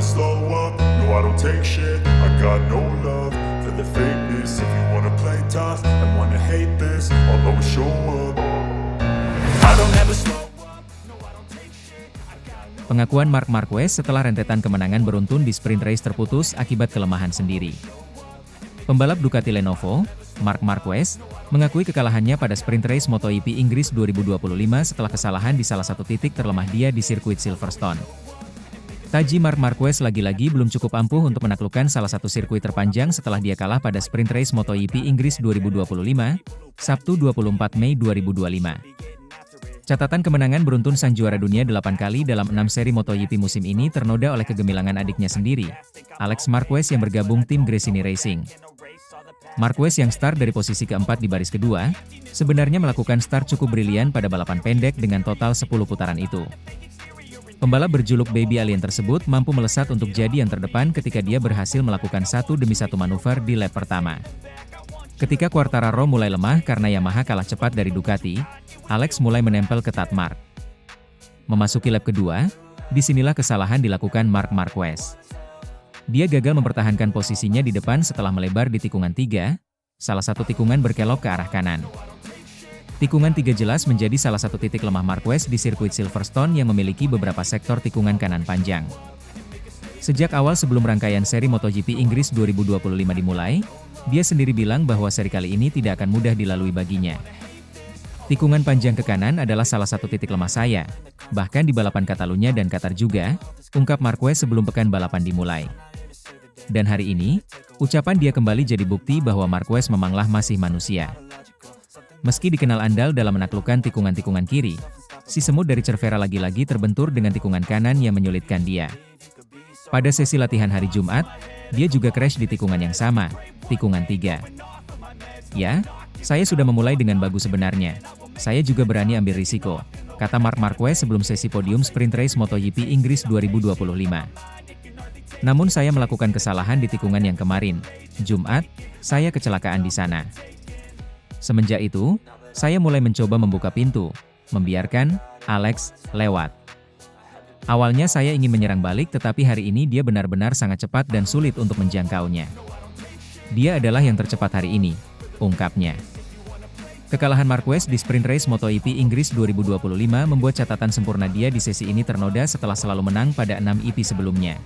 slow up, no I don't take shit. I got no love for the fakeness. If you wanna play tough and wanna hate this, I'll always show up. I don't ever slow up, no I don't take shit. Pengakuan Marc Marquez setelah rentetan kemenangan beruntun di sprint race terputus akibat kelemahan sendiri. Pembalap Ducati Lenovo, Marc Marquez, mengakui kekalahannya pada sprint race MotoGP Inggris 2025 setelah kesalahan di salah satu titik terlemah dia di sirkuit Silverstone. Taji Marc Marquez lagi-lagi belum cukup ampuh untuk menaklukkan salah satu sirkuit terpanjang setelah dia kalah pada sprint race MotoGP Inggris 2025, Sabtu 24 Mei 2025. Catatan kemenangan beruntun sang juara dunia 8 kali dalam 6 seri MotoGP musim ini ternoda oleh kegemilangan adiknya sendiri, Alex Marquez yang bergabung tim Gresini Racing. Marquez yang start dari posisi keempat di baris kedua, sebenarnya melakukan start cukup brilian pada balapan pendek dengan total 10 putaran itu. Pembalap berjuluk Baby Alien tersebut mampu melesat untuk jadi yang terdepan ketika dia berhasil melakukan satu demi satu manuver di lap pertama. Ketika Quartararo mulai lemah karena Yamaha kalah cepat dari Ducati, Alex mulai menempel ketat Marc. Memasuki lap kedua, disinilah kesalahan dilakukan Marc Marquez. Dia gagal mempertahankan posisinya di depan setelah melebar di tikungan 3, salah satu tikungan berkelok ke arah kanan. Tikungan 3 jelas menjadi salah satu titik lemah Marquez di sirkuit Silverstone yang memiliki beberapa sektor tikungan kanan panjang. Sejak awal sebelum rangkaian seri MotoGP Inggris 2025 dimulai, dia sendiri bilang bahwa seri kali ini tidak akan mudah dilalui baginya. Tikungan panjang ke kanan adalah salah satu titik lemah saya, bahkan di balapan Catalunya dan Qatar juga, ungkap Marquez sebelum pekan balapan dimulai. Dan hari ini, ucapan dia kembali jadi bukti bahwa Marquez memanglah masih manusia. Meski dikenal andal dalam menaklukkan tikungan-tikungan kiri, si semut dari Cervera lagi-lagi terbentur dengan tikungan kanan yang menyulitkan dia. Pada sesi latihan hari Jumat, dia juga crash di tikungan yang sama, tikungan 3. Ya, saya sudah memulai dengan bagus sebenarnya. Saya juga berani ambil risiko, kata Marc Marquez sebelum sesi podium sprint race MotoGP Inggris 2025. Namun saya melakukan kesalahan di tikungan yang kemarin, Jumat, saya kecelakaan di sana. Semenjak itu, saya mulai mencoba membuka pintu, membiarkan Alex lewat. Awalnya saya ingin menyerang balik tetapi hari ini dia benar-benar sangat cepat dan sulit untuk menjangkaunya. Dia adalah yang tercepat hari ini, ungkapnya. Kekalahan Marquez di sprint race MotoGP Inggris 2025 membuat catatan sempurna dia di sesi ini ternoda setelah selalu menang pada 6 EP sebelumnya.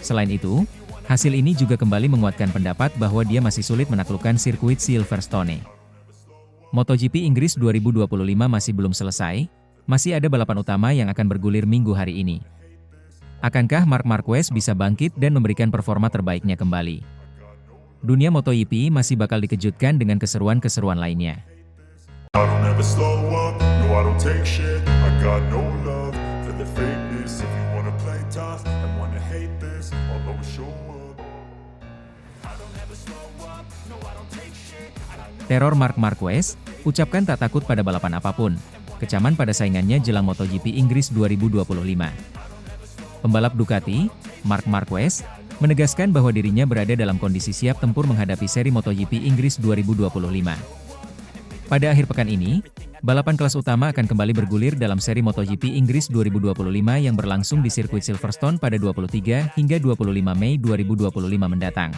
Selain itu, hasil ini juga kembali menguatkan pendapat bahwa dia masih sulit menaklukkan sirkuit Silverstone. MotoGP Inggris 2025 masih belum selesai, masih ada balapan utama yang akan bergulir minggu hari ini. Akankah Marc Marquez bisa bangkit dan memberikan performa terbaiknya kembali? Dunia MotoGP masih bakal dikejutkan dengan keseruan-keseruan lainnya. I don't ever slow up, no I don't take shit. I got no love for the fakeness. If you wanna play tough and wanna hate this, I'll always show up. I don't ever slow up, no I don't take shit. Teror Marc Marquez, ucapkan tak takut pada balapan apapun, kecaman pada saingannya jelang MotoGP Inggris 2025. Pembalap Ducati, Marc Marquez, menegaskan bahwa dirinya berada dalam kondisi siap tempur menghadapi seri MotoGP Inggris 2025. Pada akhir pekan ini, balapan kelas utama akan kembali bergulir dalam seri MotoGP Inggris 2025 yang berlangsung di sirkuit Silverstone pada 23 hingga 25 Mei 2025 mendatang.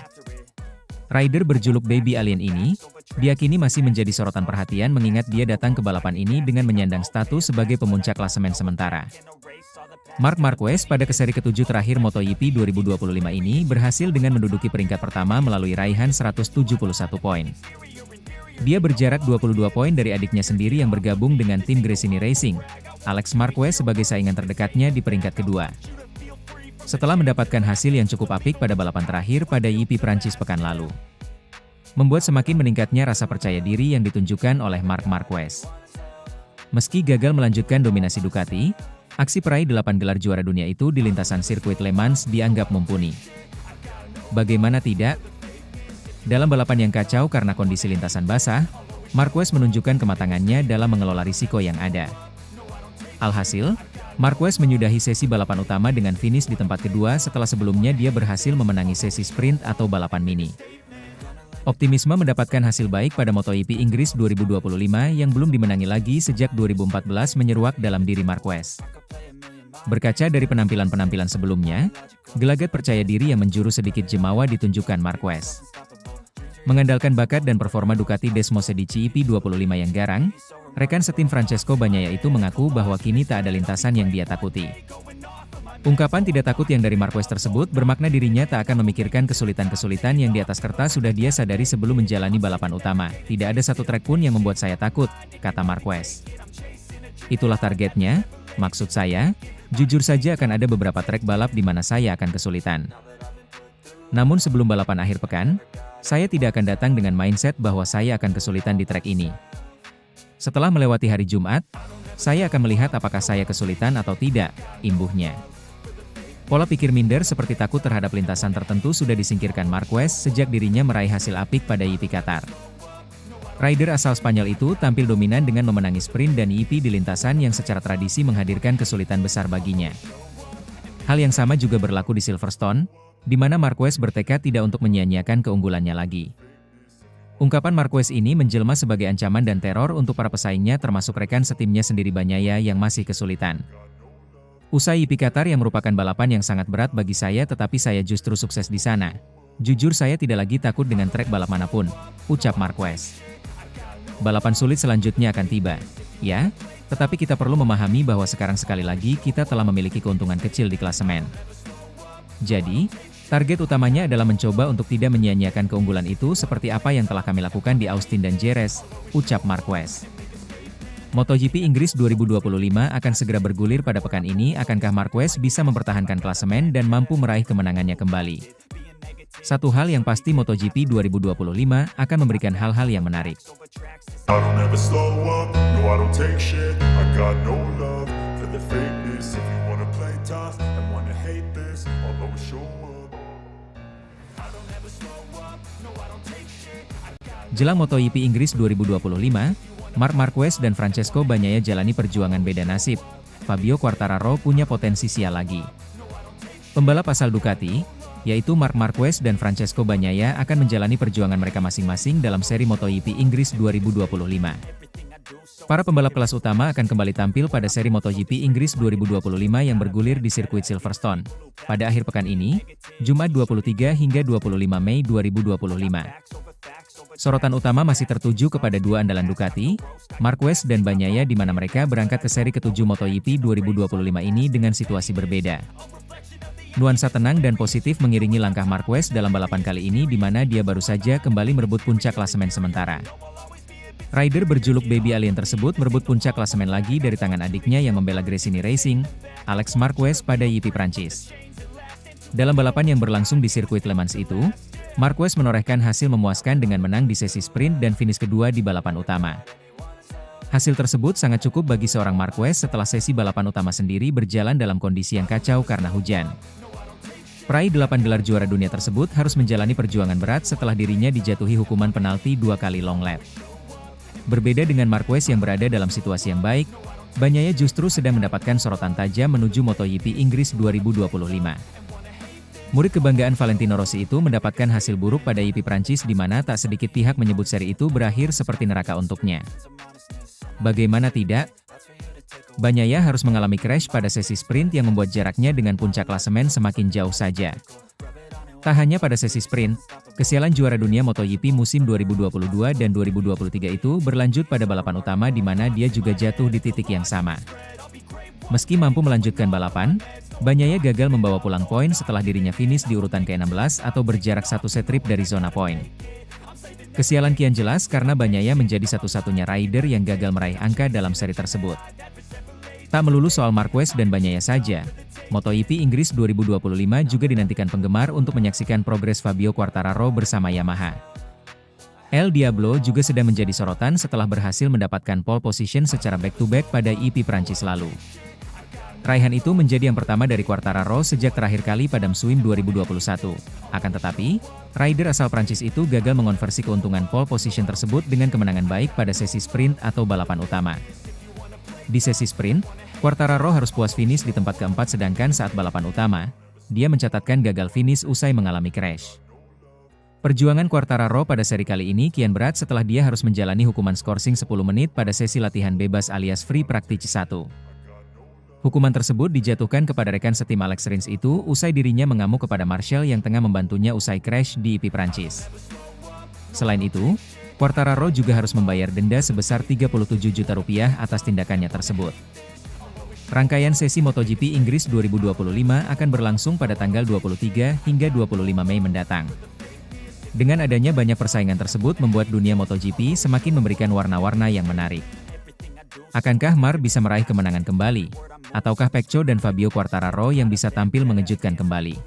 Rider berjuluk Baby Alien ini, diyakini masih menjadi sorotan perhatian mengingat dia datang ke balapan ini dengan menyandang status sebagai pemuncak klasemen sementara. Marc Marquez pada seri ke-7 terakhir MotoGP 2025 ini berhasil dengan menduduki peringkat pertama melalui raihan 171 poin. Dia berjarak 22 poin dari adiknya sendiri yang bergabung dengan tim Gresini Racing, Alex Marquez sebagai saingan terdekatnya di peringkat kedua. Setelah mendapatkan hasil yang cukup apik pada balapan terakhir pada YP Prancis pekan lalu, membuat semakin meningkatnya rasa percaya diri yang ditunjukkan oleh Marc Marquez. Meski gagal melanjutkan dominasi Ducati, aksi peraih 8 gelar juara dunia itu di lintasan sirkuit Le Mans dianggap mumpuni. Bagaimana tidak? Dalam balapan yang kacau karena kondisi lintasan basah, Marquez menunjukkan kematangannya dalam mengelola risiko yang ada. Alhasil, Marquez menyudahi sesi balapan utama dengan finish di tempat kedua setelah sebelumnya dia berhasil memenangi sesi sprint atau balapan mini. Optimisme mendapatkan hasil baik pada MotoGP Inggris 2025 yang belum dimenangi lagi sejak 2014 menyeruak dalam diri Marquez. Berkaca dari penampilan-penampilan sebelumnya, gelagat percaya diri yang menjuru sedikit jemawa ditunjukkan Marquez. Mengandalkan bakat dan performa Ducati Desmosedici EP25 yang garang, rekan setim Francesco Bagnaia itu mengaku bahwa kini tak ada lintasan yang dia takuti. Ungkapan tidak takut yang dari Marquez tersebut bermakna dirinya tak akan memikirkan kesulitan-kesulitan yang di atas kertas sudah dia sadari sebelum menjalani balapan utama. Tidak ada satu trek pun yang membuat saya takut, kata Marquez. Itulah targetnya, maksud saya, jujur saja akan ada beberapa trek balap di mana saya akan kesulitan. Namun sebelum balapan akhir pekan, saya tidak akan datang dengan mindset bahwa saya akan kesulitan di trek ini. Setelah melewati hari Jumat, saya akan melihat apakah saya kesulitan atau tidak, imbuhnya. Pola pikir minder seperti takut terhadap lintasan tertentu sudah disingkirkan Marquez sejak dirinya meraih hasil apik pada EP Qatar. Rider asal Spanyol itu tampil dominan dengan memenangi sprint dan EP di lintasan yang secara tradisi menghadirkan kesulitan besar baginya. Hal yang sama juga berlaku di Silverstone, di mana Marquez bertekad tidak untuk menyia-nyiakan keunggulannya lagi. Ungkapan Marquez ini menjelma sebagai ancaman dan teror untuk para pesaingnya termasuk rekan setimnya sendiri Bagnaia yang masih kesulitan. Usai EP Qatar yang merupakan balapan yang sangat berat bagi saya tetapi saya justru sukses di sana. Jujur saya tidak lagi takut dengan trek balap manapun, ucap Marquez. Balapan sulit selanjutnya akan tiba, ya, tetapi kita perlu memahami bahwa sekarang sekali lagi kita telah memiliki keuntungan kecil di klasemen. Jadi, target utamanya adalah mencoba untuk tidak menyia-nyiakan keunggulan itu seperti apa yang telah kami lakukan di Austin dan Jerez, ucap Marquez. MotoGP Inggris 2025 akan segera bergulir pada pekan ini. Akankah Marquez bisa mempertahankan klasemen dan mampu meraih kemenangannya kembali? Satu hal yang pasti MotoGP 2025 akan memberikan hal-hal yang menarik. I don't ever slow up, no I don't take shit. I got no love for the fakeness. If you wanna play tough and wanna hate this, I'll always show up. Jelang MotoGP Inggris 2025, Marc Marquez dan Francesco Bagnaia jalani perjuangan beda nasib. Fabio Quartararo punya potensi sial lagi. Pembalap asal Ducati, yaitu Marc Marquez dan Francesco Bagnaia akan menjalani perjuangan mereka masing-masing dalam seri MotoGP Inggris 2025. Para pembalap kelas utama akan kembali tampil pada seri MotoGP Inggris 2025 yang bergulir di sirkuit Silverstone pada akhir pekan ini, Jumat 23 hingga 25 Mei 2025. Sorotan utama masih tertuju kepada dua andalan Ducati, Marquez dan Bagnaia di mana mereka berangkat ke seri ke-7 MotoGP 2025 ini dengan situasi berbeda. Nuansa tenang dan positif mengiringi langkah Marquez dalam balapan kali ini di mana dia baru saja kembali merebut puncak klasemen sementara. Rider berjuluk Baby Alien tersebut merebut puncak klasemen lagi dari tangan adiknya yang membela Gresini Racing, Alex Marquez pada EP Prancis. Dalam balapan yang berlangsung di sirkuit Le Mans itu, Marquez menorehkan hasil memuaskan dengan menang di sesi sprint dan finish kedua di balapan utama. Hasil tersebut sangat cukup bagi seorang Marquez setelah sesi balapan utama sendiri berjalan dalam kondisi yang kacau karena hujan. Peraih 8 gelar juara dunia tersebut harus menjalani perjuangan berat setelah dirinya dijatuhi hukuman penalti 2 kali long lap. Berbeda dengan Marquez yang berada dalam situasi yang baik, Bagnaia justru sedang mendapatkan sorotan tajam menuju MotoGP Inggris 2025. Murid kebanggaan Valentino Rossi itu mendapatkan hasil buruk pada EP Prancis di mana tak sedikit pihak menyebut seri itu berakhir seperti neraka untuknya. Bagaimana tidak? Bagnaia harus mengalami crash pada sesi sprint yang membuat jaraknya dengan puncak klasemen semakin jauh saja. Tak hanya pada sesi sprint, kesialan juara dunia MotoGP musim 2022 dan 2023 itu berlanjut pada balapan utama di mana dia juga jatuh di titik yang sama. Meski mampu melanjutkan balapan, Bagnaia gagal membawa pulang poin setelah dirinya finish di urutan ke-16 atau berjarak satu set trip dari zona poin. Kesialan kian jelas karena Bagnaia menjadi satu-satunya rider yang gagal meraih angka dalam seri tersebut. Tak melulu soal Marquez dan Bagnaia saja, MotoGP Inggris 2025 juga dinantikan penggemar untuk menyaksikan progres Fabio Quartararo bersama Yamaha. El Diablo juga sedang menjadi sorotan setelah berhasil mendapatkan pole position secara back-to-back pada EP Prancis lalu. Raihan itu menjadi yang pertama dari Quartararo sejak terakhir kali pada musim 2021. Akan tetapi, rider asal Prancis itu gagal mengonversi keuntungan pole position tersebut dengan kemenangan baik pada sesi sprint atau balapan utama. Di sesi sprint, Quartararo harus puas finish di tempat keempat sedangkan saat balapan utama, dia mencatatkan gagal finish usai mengalami crash. Perjuangan Quartararo pada seri kali ini kian berat setelah dia harus menjalani hukuman skorsing 10 menit pada sesi latihan bebas alias free practice 1. Hukuman tersebut dijatuhkan kepada rekan setim Alex Rins itu usai dirinya mengamuk kepada Marshall yang tengah membantunya usai crash di IP Prancis. Selain itu, Quartararo juga harus membayar denda sebesar 37 juta rupiah atas tindakannya tersebut. Rangkaian sesi MotoGP Inggris 2025 akan berlangsung pada tanggal 23 hingga 25 Mei mendatang. Dengan adanya banyak persaingan tersebut membuat dunia MotoGP semakin memberikan warna-warna yang menarik. Akankah Marc bisa meraih kemenangan kembali? Ataukah Pecco dan Fabio Quartararo yang bisa tampil mengejutkan kembali?